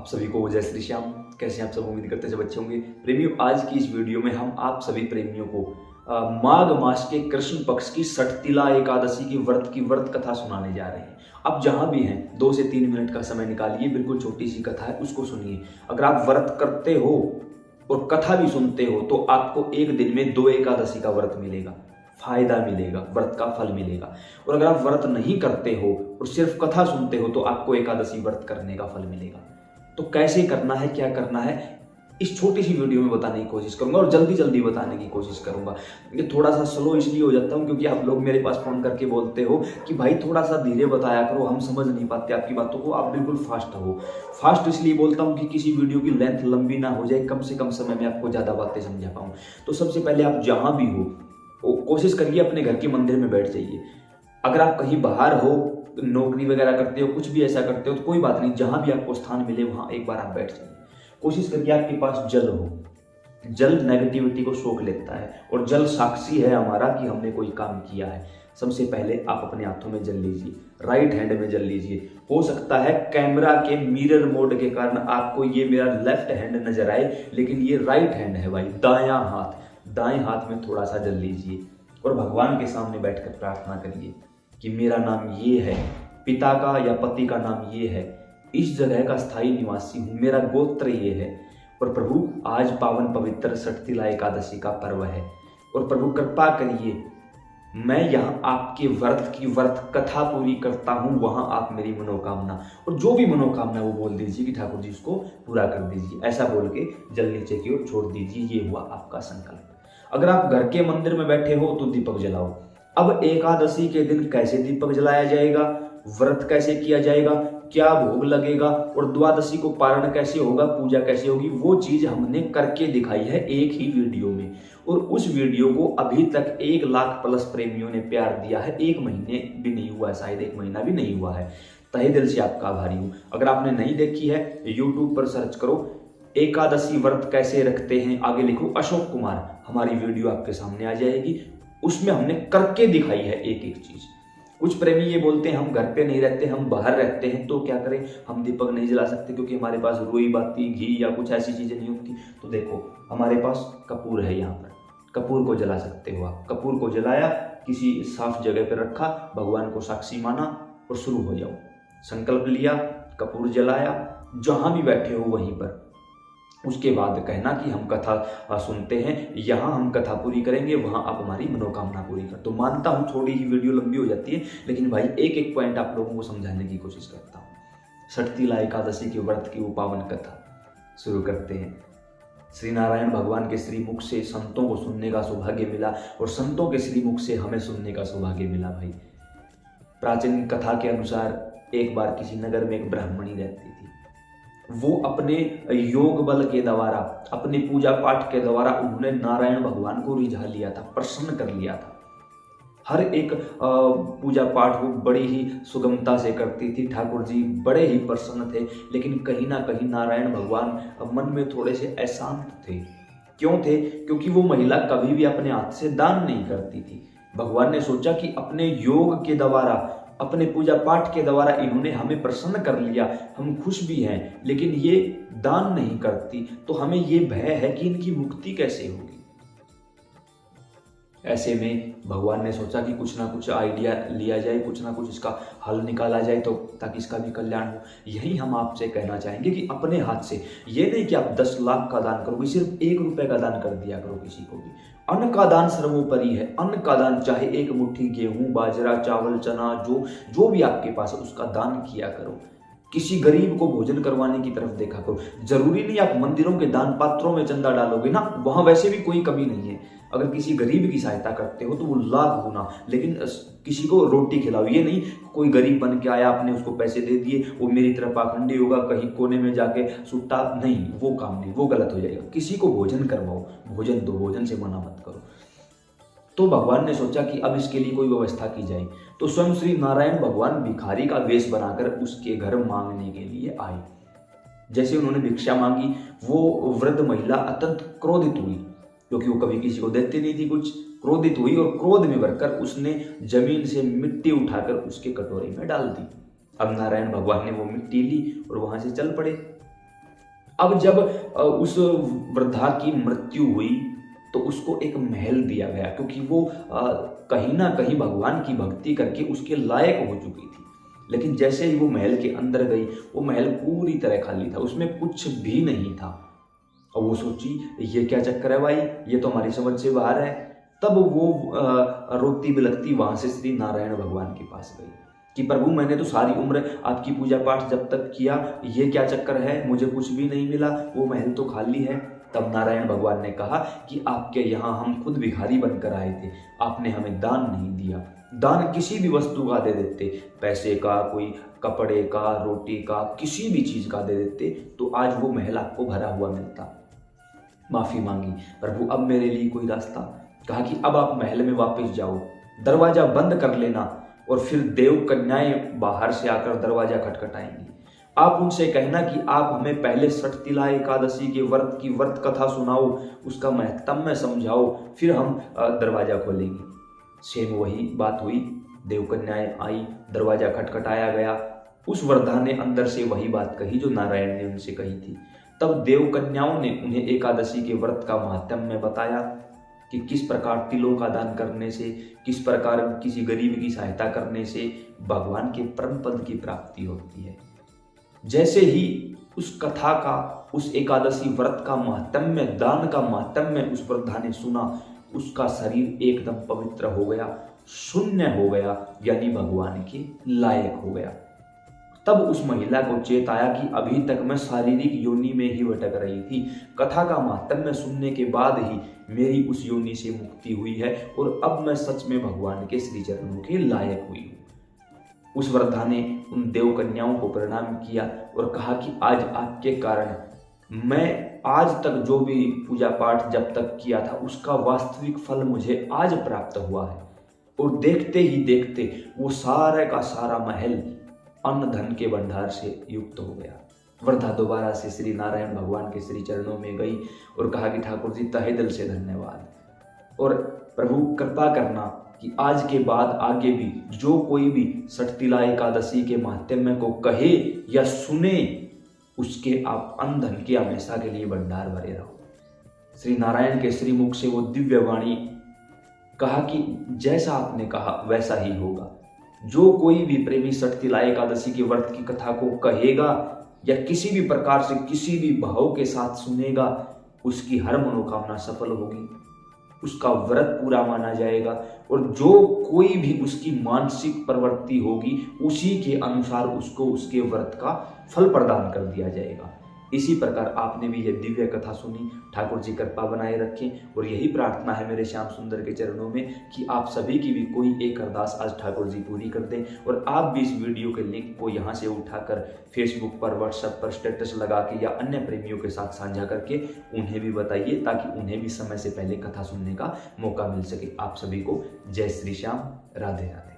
आप सभी को जय श्री श्याम। कैसे हैं आप सब? उम्मीद करते हैं सब अच्छे होंगे। प्रेमियों, आज की इस वीडियो में हम आप सभी प्रेमियों को माघ मास के कृष्ण पक्ष की षटतिला एकादशी की व्रत कथा सुनाने जा रहे हैं। आप जहां भी हैं 2 से 3 मिनट का समय निकालिए, बिल्कुल छोटी सी कथा है, उसको सुनिए। अगर आप व्रत करते हो और कथा भी सुनते हो तो आपको एक दिन में 2 एकादशी का व्रत मिलेगा, फायदा मिलेगा, व्रत का फल मिलेगा। और अगर आप व्रत नहीं करते हो और सिर्फ कथा सुनते हो तो आपको एकादशी व्रत करने का फल मिलेगा। तो कैसे करना है, क्या करना है, इस छोटी सी वीडियो में बताने की कोशिश करूंगा और जल्दी जल्दी बताने की कोशिश करूंगा। ये थोड़ा सा स्लो इसलिए हो जाता हूं क्योंकि आप लोग मेरे पास फोन करके बोलते हो कि भाई थोड़ा सा धीरे बताया करो, हम समझ नहीं पाते आपकी बातों को, आप बिल्कुल फास्ट हो। फास्ट इसलिए बोलता हूं कि किसी वीडियो की लेंथ लंबी ना हो जाए, कम से कम समय में आपको ज्यादा बातें समझा पाऊं। तो सबसे पहले आप जहां भी हो कोशिश करिए अपने घर के मंदिर में बैठ जाइए। अगर आप कहीं बाहर हो, नौकरी वगैरह करते हो, कुछ भी ऐसा करते हो तो कोई बात नहीं, जहां भी आपको स्थान मिले वहां एक बार आप बैठ जाइए। कोशिश करिए आपके पास जल हो। जल नेगेटिविटी को सोख लेता है और जल साक्षी है हमारा कि हमने कोई काम किया है। सबसे पहले आप अपने हाथों में जल लीजिए, राइट हैंड में जल लीजिए। हो सकता है कैमरा के मिरर मोड के कारण आपको ये मेरा लेफ्ट हैंड नजर आए, लेकिन ये राइट हैंड है भाई, दायां हाथ। दाएं हाथ में थोड़ा सा जल लीजिए और भगवान के सामने बैठकर प्रार्थना करिए कि मेरा नाम ये है, पिता का या पति का नाम ये है, इस जगह का स्थायी निवासी हूं, मेरा गोत्र ये है। और प्रभु आज पावन पवित्र षटतिला एकादशी का पर्व है और प्रभु कृपा करिए, मैं यहाँ आपके व्रत कथा पूरी करता हूँ, वहां आप मेरी मनोकामना और जो भी मनोकामना वो बोल दीजिए कि ठाकुर जी उसको पूरा कर दीजिए। ऐसा बोल के जल नीचे की ओर छोड़ दीजिए। ये हुआ आपका संकल्प। अगर आप घर के मंदिर में बैठे हो तो दीपक जलाओ। अब एकादशी के दिन कैसे दीपक जलाया जाएगा, व्रत कैसे किया जाएगा, क्या भोग लगेगा और द्वादशी को पारण कैसे होगा, पूजा कैसे होगी, वो चीज हमने करके दिखाई है एक ही वीडियो में। और उस वीडियो को अभी तक 1 लाख प्लस प्रेमियों ने प्यार दिया है। 1 महीने भी नहीं हुआ है, शायद 1 महीना भी नहीं हुआ है। तहे दिल से आपका आभारी हूं। अगर आपने नहीं देखी है, यूट्यूब पर सर्च करो एकादशी व्रत कैसे रखते हैं, आगे लिखो अशोक कुमार, हमारी वीडियो आपके सामने आ जाएगी। उसमें हमने करके दिखाई है एक एक चीज। कुछ प्रेमी ये बोलते हैं हम घर पे नहीं रहते, हम बाहर रहते हैं, तो क्या करें, हम दीपक नहीं जला सकते क्योंकि हमारे पास रुई बाती, घी या कुछ ऐसी चीजें नहीं होती। तो देखो हमारे पास कपूर है, यहाँ पर कपूर को जला सकते हो आप। कपूर को जलाया, किसी साफ जगह पर रखा, भगवान को साक्षी माना और शुरू हो जाओ। संकल्प लिया, कपूर जलाया, जहां भी बैठे हो वहीं पर। उसके बाद कहना कि हम कथा सुनते हैं, यहाँ हम कथा पूरी करेंगे, वहाँ आप हमारी मनोकामना पूरी कर। तो मानता हूँ थोड़ी ही वीडियो लंबी हो जाती है, लेकिन भाई एक एक पॉइंट आप लोगों को समझाने की कोशिश करता हूँ। षटतिला एकादशी के व्रत की वो पावन कथा शुरू करते हैं। श्री नारायण भगवान के श्रीमुख से संतों को सुनने का सौभाग्य मिला और संतों के श्रीमुख से हमें सुनने का सौभाग्य मिला। भाई प्राचीन कथा के अनुसार एक बार किसी नगर में एक ब्राह्मणी रहती थी। वो अपने योग बल के द्वारा, अपने पूजा पाठ के द्वारा उन्होंने नारायण भगवान को रिझा लिया था, प्रसन्न कर लिया था। हर एक पूजा पाठ वो बड़ी ही सुगमता से करती थी, ठाकुर जी बड़े ही प्रसन्न थे। लेकिन कहीं ना कहीं नारायण भगवान मन में थोड़े से अशांत थे। क्यों थे? क्योंकि वो महिला कभी भी अपने हाथ से दान नहीं करती थी। भगवान ने सोचा कि अपने योग के द्वारा, अपने पूजा पाठ के द्वारा इन्होंने हमें प्रसन्न कर लिया, हम खुश भी हैं, लेकिन ये दान नहीं करती, तो हमें ये भय है कि इनकी मुक्ति कैसे होगी। ऐसे में भगवान ने सोचा कि कुछ ना कुछ आइडिया लिया जाए, कुछ ना कुछ इसका हल निकाला जाए, तो ताकि इसका भी कल्याण हो। यही हम आपसे कहना चाहेंगे कि अपने हाथ से, ये नहीं कि आप 10 लाख का दान करोगे, सिर्फ 1 रुपए का दान कर दिया करो किसी को भी। अन्न का दान सर्वोपरि है। अन्न का दान, चाहे 1 मुट्ठी गेहूं, बाजरा, चावल, चना, जो भी आपके पास है उसका दान किया करो। किसी गरीब को भोजन करवाने की तरफ देखा करो। जरूरी नहीं आप मंदिरों के दान पात्रों में चंदा डालोगे ना, वहां वैसे भी कोई कमी नहीं है। अगर किसी गरीब की सहायता करते हो तो वो लाख गुना, लेकिन किसी को रोटी खिलाओ। ये नहीं कोई गरीब बन के आया, आपने उसको पैसे दे दिए, वो मेरी तरफ पाखंडी होगा, कहीं कोने में जाके सुट्टा, नहीं, वो काम नहीं, वो गलत हो जाएगा। किसी को भोजन करवाओ, भोजन दो, भोजन से मना मत करो। तो भगवान ने सोचा कि अब इसके लिए कोई व्यवस्था की जाए। तो स्वयं श्री नारायण भगवान भिखारी का वेश बनाकर उसके घर मांगने के लिए आए। जैसे उन्होंने भिक्षा मांगी, वो वृद्ध महिला अत्यंत क्रोधित हुई क्योंकि वो कभी किसी को देती नहीं थी कुछ। क्रोधित हुई और क्रोध में भरकर उसने जमीन से मिट्टी उठाकर उसके कटोरे में डाल दी। अब नारायण भगवान ने वो मिट्टी ली और वहां से चल पड़े। अब जब उस वृद्धा की मृत्यु हुई तो उसको एक महल दिया गया, क्योंकि वो कहीं ना कहीं भगवान की भक्ति करके उसके लायक हो चुकी थी। लेकिन जैसे ही वो महल के अंदर गई, वो महल पूरी तरह खाली था, उसमें कुछ भी नहीं था। और वो सोची ये क्या चक्कर है भाई, ये तो हमारी समझ से बाहर है। तब वो रोती बिलखती वहां से श्री नारायण भगवान के पास गई कि प्रभु मैंने तो सारी उम्र आपकी पूजा पाठ जब तक किया, ये क्या चक्कर है, मुझे कुछ भी नहीं मिला, वो महल तो खाली है। तब नारायण भगवान ने कहा कि आपके यहाँ हम खुद भिखारी बनकर आए थे, आपने हमें दान नहीं दिया। दान किसी भी वस्तु का दे देते, पैसे का, कोई कपड़े का, रोटी का, किसी भी चीज का दे देते तो आज वो महल आपको भरा हुआ मिलता। माफी मांगी, प्रभु अब मेरे लिए कोई रास्ता। कहा कि अब आप महल में वापस जाओ, दरवाजा बंद कर लेना और फिर देव कन्याएं बाहर से आकर दरवाजा खटखटाएंगी। आप उनसे कहना कि आप हमें पहले सठतिला एकादशी के व्रत की व्रत कथा सुनाओ, उसका महत्म समझाओ, फिर हम दरवाजा खोलेंगे। सेम वही बात हुई, देव कन्याएं आई, दरवाजा खटखटाया गया। उस वृद्धा ने अंदर से वही बात कही जो नारायण ने उनसे कही थी। तब देव कन्याओं ने उन्हें एकादशी के व्रत का महत्म बताया कि किस प्रकार तिलों का दान करने से, किस प्रकार किसी गरीब की सहायता करने से भगवान के परम पद की प्राप्ति होती है। जैसे ही उस कथा का, उस एकादशी व्रत का महत्म्य, दान का महत्म्य उस वृद्धा ने सुना, उसका शरीर एकदम पवित्र हो गया, शून्य हो गया, यानी भगवान के लायक हो गया। तब उस महिला को चेत आया कि अभी तक मैं शारीरिक योनि में ही भटक रही थी, कथा का महत्म्य सुनने के बाद ही मेरी उस योनि से मुक्ति हुई है और अब मैं सच में भगवान के श्री चरणों के लायक हुई हूँ। उस वृद्धा ने उन देव कन्याओं को प्रणाम किया और कहा कि आज आपके कारण मैं आज तक जो भी पूजा पाठ जब तक किया था उसका वास्तविक फल मुझे आज प्राप्त हुआ है। और देखते ही देखते वो सारा का सारा महल अन्न धन के भंडार से युक्त हो गया। वृद्धा दोबारा से श्री नारायण भगवान के श्री चरणों में गई और कहा कि ठाकुर जी तहे दिल से धन्यवाद, और प्रभु कृपा करना कि आज के बाद आगे भी जो कोई भी सठतिला एकादशी के महात्म्य को कहे या सुने, उसके आप अन्न धन के हमेशा के लिए भंडार भरे रहो। श्री नारायण के श्री मुख से वो दिव्य वाणी कहा कि जैसा आपने कहा वैसा ही होगा। जो कोई भी प्रेमी सठतिला एकादशी के व्रत की कथा को कहेगा या किसी भी प्रकार से किसी भी भाव के साथ सुनेगा, उसकी हर मनोकामना सफल होगी, उसका व्रत पूरा माना जाएगा और जो कोई भी उसकी मानसिक प्रवृत्ति होगी उसी के अनुसार उसको उसके व्रत का फल प्रदान कर दिया जाएगा। इसी प्रकार आपने भी यह दिव्य कथा सुनी, ठाकुर जी कृपा बनाए रखें। और यही प्रार्थना है मेरे श्याम सुंदर के चरणों में कि आप सभी की भी कोई एक अरदास आज ठाकुर जी पूरी कर दें। और आप भी इस वीडियो के लिंक को यहाँ से उठाकर फेसबुक पर, व्हाट्सएप पर स्टेटस लगा के या अन्य प्रेमियों के साथ साझा करके उन्हें भी बताइए, ताकि उन्हें भी समय से पहले कथा सुनने का मौका मिल सके। आप सभी को जय श्री श्याम, राधे राधे।